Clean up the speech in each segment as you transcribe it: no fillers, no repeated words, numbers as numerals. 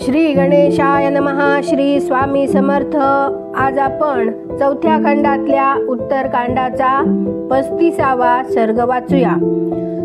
श्री गणेशाय नमः. श्री स्वामी समर्थ. आज आपण चौथ्या खंडातल्या उत्तरकांडाचा 35वा सर्ग वाचूया.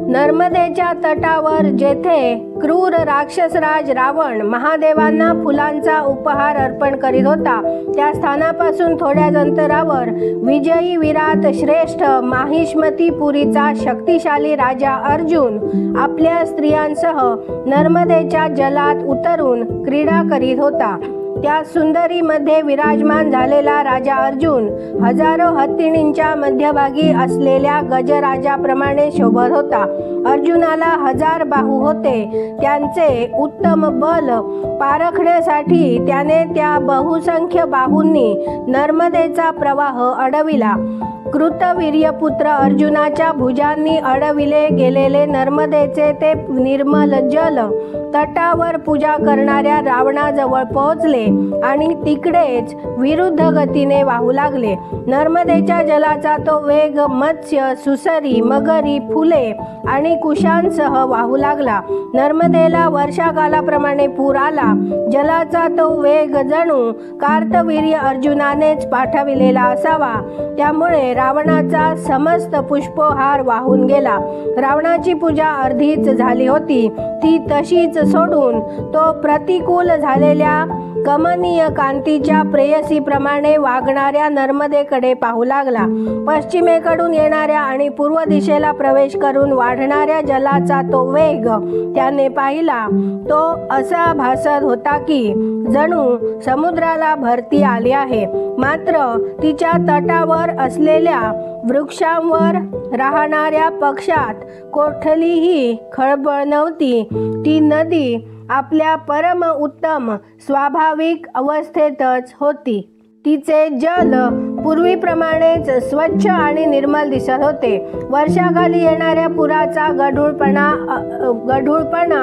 नर्मदेच्या तटावर जेथे क्रूर राक्षसराज रावण महादेवांना फुलांचा उपहार अर्पण करीत होता, त्या स्थानापासून थोड्याच अंतरावर विजयी विराट श्रेष्ठ माहिष्मतीपुरीचा शक्तिशाली राजा अर्जुन आपल्या स्त्रियांसह नर्मदेच्या जलात उतरून क्रीडा करीत होता. त्या सुंदरीमध्ये विराजमान झालेला राजा अर्जुन हजारो हत्तीणींच्या मध्यभागी असलेल्या गजराजाप्रमाणे शोभत होता. अर्जुनाला 1000 बाहू होते. त्यांचे उत्तम बल पारखण्यासाठी त्याने त्या बहुसंख्य बाहूंनी नर्मदेचा प्रवाह अडविला. कृतवीर्यपुत्र अर्जुनाच्या भुजांनी अडविले गेलेले नर्मदेचे ते निर्मल जल तटावर पूजा करणाऱ्या रावणाजवळ पोहोचले आणि तिकडेच विरुद्ध गतीने वाहू लागले. नर्मदेच्या जलाचा तो वेग मत्स्य, सुसरी, मगरी, फुले आणि कुशांसह वाहू लागला. नर्मदेला वर्षाकालाप्रमाणे पूर आला. जलाचा तो वेग जणू कार्तवीर्य अर्जुनानेच पाठविलेला असावा. त्यामुळे रावणाचा समस्त पुष्पहार वाहून गेला. रावणाची पूजा अर्धीच झाली होती. ती तशीच सोडून तो प्रतिकूल झालेल्या कमनीय कांतीच्या प्रेयसीप्रमाणे वागणाऱ्या नर्मदेकडे पाहू लागला. पश्चिमेकडून येणाऱ्या आणि पूर्व दिशेला प्रवेश करून वाढणाऱ्या जलाचा तो वेग त्याने पाहिला. तो असा भासत होता की जणू समुद्राला भरती आली आहे. मात्र तिच्या तटावर असलेल्या वृक्षांवर राहणाऱ्या पक्षात कोठलीही खळबळ नव्हती. ती नदी आपल्या परम उत्तम स्वाभाविक अवस्थेतच होती. तिचे जल पूर्वीप्रमाणेच स्वच्छ आणि निर्मल दिसत होते. वर्षाखाली येणाऱ्या पुराचा गढूळपणा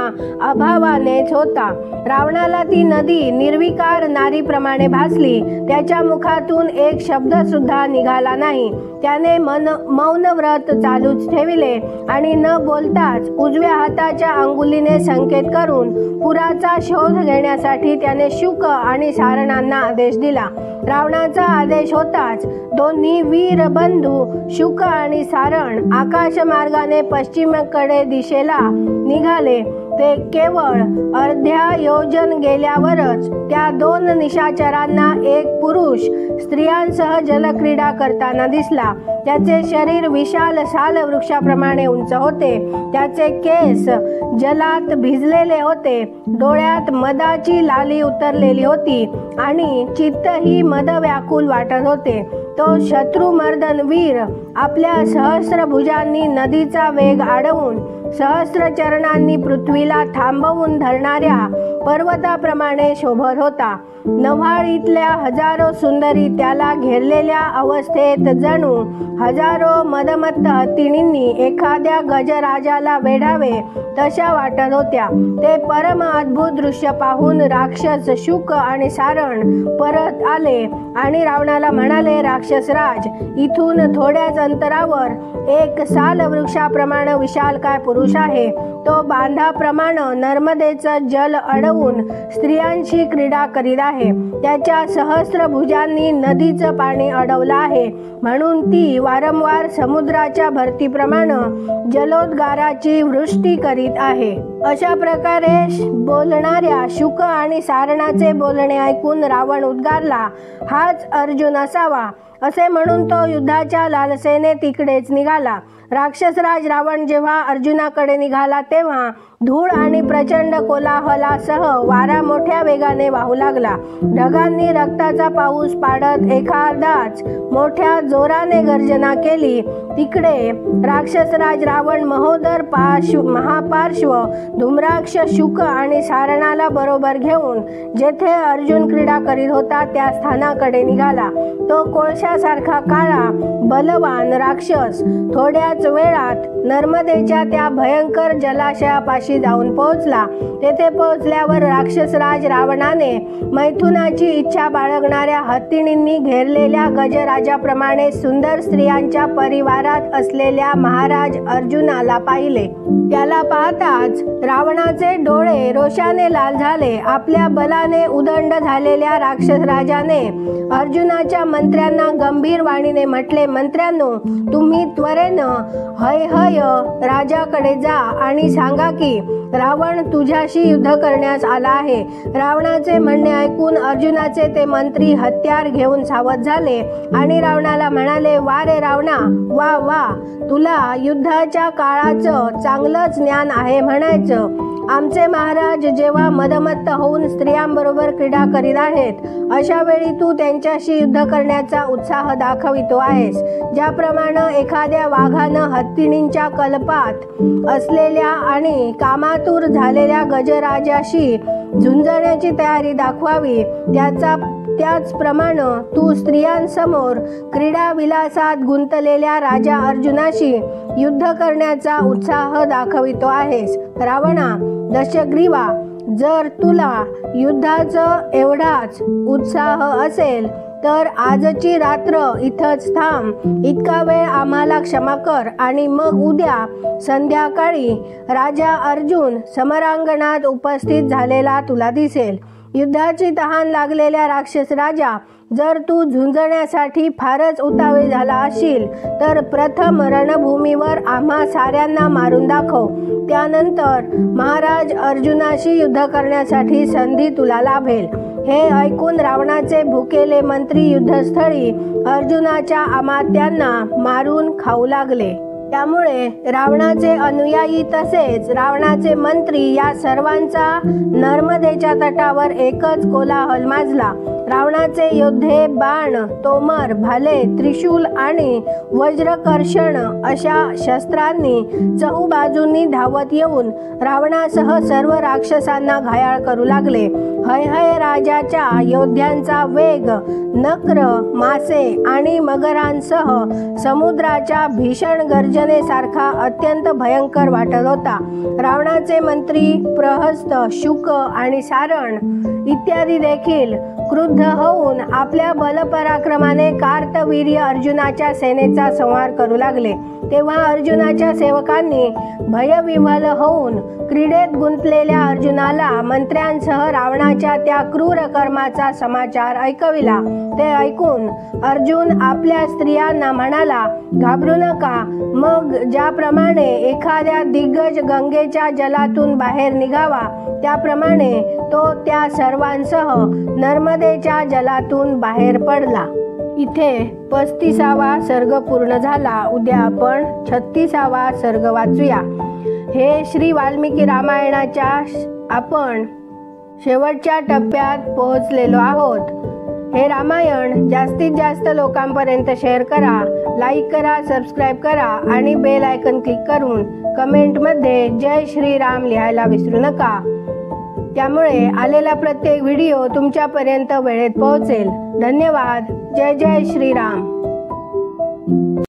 अभावानेच होता. रावणाला ती नदी निर्विकार नारीप्रमाणे भासली. त्याच्या मुखातून एक शब्द सुद्धा निघाला नाही. त्याने मौन व्रत चालूच ठेविले आणि न बोलताच उजव्या हाताच्या अंगुलीने संकेत करून पुराचा शोध घेण्यासाठी त्याने शुक आणि सारणांना आदेश दिला. रावणाचा आदेश होताच दोन्ही वीर बंधू शुक आणि सारण आकाशमार्गाने पश्चिमेकडे दिशेला निघाले. ते केवळ अर्ध्या योजन गेल्यावरच त्या 2 निशाचरांना एक पुरुष स्त्रियांसह जलक्रीडा करताना दिसला. त्याचे शरीर विशाल साल वृक्षाप्रमाणे उंच होते. त्याचे केस जलात भिजलेले होते. डोळ्यात मदाची लाली उतरलेली होती आणि चित्तही मदव्याकुल वाटत होते. तो शत्रुमर्दन वीर आपल्या सहस्र भुजांनी नदीचा वेग अडवून सहस्र चरणांनी पृथ्वीला थांबवून धरणाऱ्या पर्वताप्रमाणे शोभत होता. नव्हाळीतल्या हजारो सुंदरी त्याला घेरलेल्या अवस्थेत जणू हजारो मदमत्त हत्तीणींनी एखाद्या गजराजाला वेढावे तशा वाटत होत्या. ते परम अद्भुत दृश्य पाहून राक्षस शुक आणि सारण परत आले आणि रावणाला म्हणाले, राक्षसराज, इथून थोड्याच अंतरावर एक साल वृक्षाप्रमाणे विशालकाय पुरुष आहे. तो बांधाप्रमाणे नर्मदेचं जल अडवून स्त्रियांशी क्रीडा करीत आहे. त्याच्या सहस्र भुजांनी नदीचं पाणी अडवलं आहे, म्हणून ती वारंवार समुद्राच्या भरतीप्रमाणे जलोद्गाराची वृष्टी करीत आहे. अशा प्रकारे बोलणाऱ्या शुक आणि सारणाचे बोलणे ऐकून रावण उद्गारला, हाच अर्जुन असावा. असे म्हणून तो युद्धाच्या लालसेने तिकडेच निघाला. राक्षसराज रावण जेव्हा अर्जुनाकडे निघाला तेव्हा धूळ आणि प्रचंड कोलाहलासह वारा मोठ्या वेगाने वाहू लागला. ढगांनी रक्ताचा पाऊस पाडत एखादाच मोठ्या जोराने गर्जना केली. तिकडे राक्षसराज रावण महोदर महापार्श्व धूम्राक्ष शुक आणि सारणाला बरोबर घेऊन जेथे अर्जुन क्रीडा करीत होता त्या स्थानाकडे निघाला. तो कोळशासारखा काळा बलवान राक्षस थोड्याच थोड्याच वेळात नर्मदेच्या त्या भयंकर जलाशयापाशी जाऊन पोहोचला। तेथे पोहोचल्यावर राक्षसराज रावणाने मैथुनाची इच्छा बाळगणाऱ्या हत्तीणींनी घेरलेल्या गजराजाप्रमाणे सुंदर स्त्रियांच्या परिवारात असलेल्या महाराज अर्जुनाला पाहिले। त्याला पाहताच रावणाचे डोळे रोषाने लाल झाले। आपल्या बलाने उदंड झालेल्या राक्षसराजाने अर्जुनाच्या मंत्र्यांना गंभीर वाणीने म्हटले, मंत्र्यांनो, तुम्ही त्वरेनं हय राजाकडे जा आणि सांगा की रावण तुझ्याशी युद्ध करण्यास आला आहे। रावणाचे म्हणणे ऐकून अर्जुनाचे ते मंत्री हत्यार घेऊन सावध झाले आणि रावणाला म्हणाले, वा रे रावणा, वा वा, तुला युद्धाच्या काळाचं चांगलंच ज्ञान आहे म्हणायचं। आमचे महाराज जेव्हा मदमत्त होऊन स्त्रियांबरोबर क्रीडा करीत आहेत अशा वेळी तू त्यांच्याशी युद्ध करण्याचा उत्साह दाखवितो आहेस। ज्याप्रमाणे एखाद्या वाघानं हत्तीणींच्या कल्पात असलेल्या आणि कामातूर झालेल्या गजराजाशी झुंजण्याची तयारी दाखवावी, त्याचप्रमाणे तू स्त्रियांसमोर क्रीडा विलासात गुंतलेल्या राजा अर्जुनाशी युद्ध करण्याचा उत्साह दाखवितो आहेस। रावणा, दशग्रीवा, जर तुला युद्धाचं एवढाच उत्साह असेल तर आजची रात्र इथंच थांब। इतका वेळ आम्हाला क्षमा कर आणि मग उद्या संध्याकाळी राजा अर्जुन समरांगणात उपस्थित झालेला तुला दिसेल। युद्धाची तहान लागलेल्या राक्षस राजा, जर तू झुंजण्यासाठी फारच उतावीळ झाला असशील तर प्रथम रणभूमीवर आम्हा साऱ्यांना मारून दाखव। त्यानंतर महाराज अर्जुनाशी युद्ध करण्यासाठी संधी तुला लाभेल। हे ऐकून रावणाचे भुकेले मंत्री युद्धस्थळी अर्जुनाच्या अमात्यांना मारून खाऊ लागले। त्यामुळे रावणाचे अनुयायी तसेच रावणाचे मंत्री या सर्वांचा नर्मदेच्या तटावर एकच कोलाहल माजला। रावणाचे योद्धे बाण, तोमर, भाले, त्रिशूल आणि वज्रकर्षण अशा शस्त्रांनी चहूबाजूंनी धावत येऊन रावणासह सर्व राक्षसांना घायाळ करू लागले। हय राजाच्या योद्ध्यांचा वेग नक्र, मासे आणि मगरांसह समुद्राच्या भीषण गर्जनेसारखा अत्यंत भयंकर वाटत होता। रावणाचे मंत्री प्रहस्त, शुक आणि सारण इत्यादी देखील क्रुद्ध होऊन आपल्या बलपराक्रमाने कार्तवीर्य अर्जुनाच्या सेनेचा संहार करू लागले। तेव्हा अर्जुनाच्या सेवकांनी भयविव्हल होऊन क्रीडेत गुंतलेल्या अर्जुनाला मंत्र्यांसह रावणाच्या त्या क्रूर कर्माचा समाचार ऐकविला। ते ऐकून अर्जुन आपल्या स्त्रियांना म्हणाला, घाबरू नका। मग ज्याप्रमाणे एखाद्या दिग्गज गंगेच्या जलातून बाहेर निघावा त्याप्रमाणे तो त्या सर्वांसह नर्मदेच्या जलातून बाहेर पडला। इथे 35वा सर्ग पूर्ण झाला। उद्या आपण 36वा सर्ग वाचूया। हे श्री वाल्मिकी रामायणाच्या आपण शेवटच्या टप्प्यात पोहोचलेलो आहोत। हे रामायण जास्तीत जास्त लोकांपर्यंत शेअर करा, लाईक करा, सबस्क्राईब करा आणि बेल आयकन क्लिक करून कमेंटमध्ये जय श्रीराम लिहायला विसरू नका। त्यामुळे आलेला प्रत्येक व्हिडिओ तुमच्यापर्यंत वेळेत पोहोचेल। धन्यवाद। जय जय श्रीराम।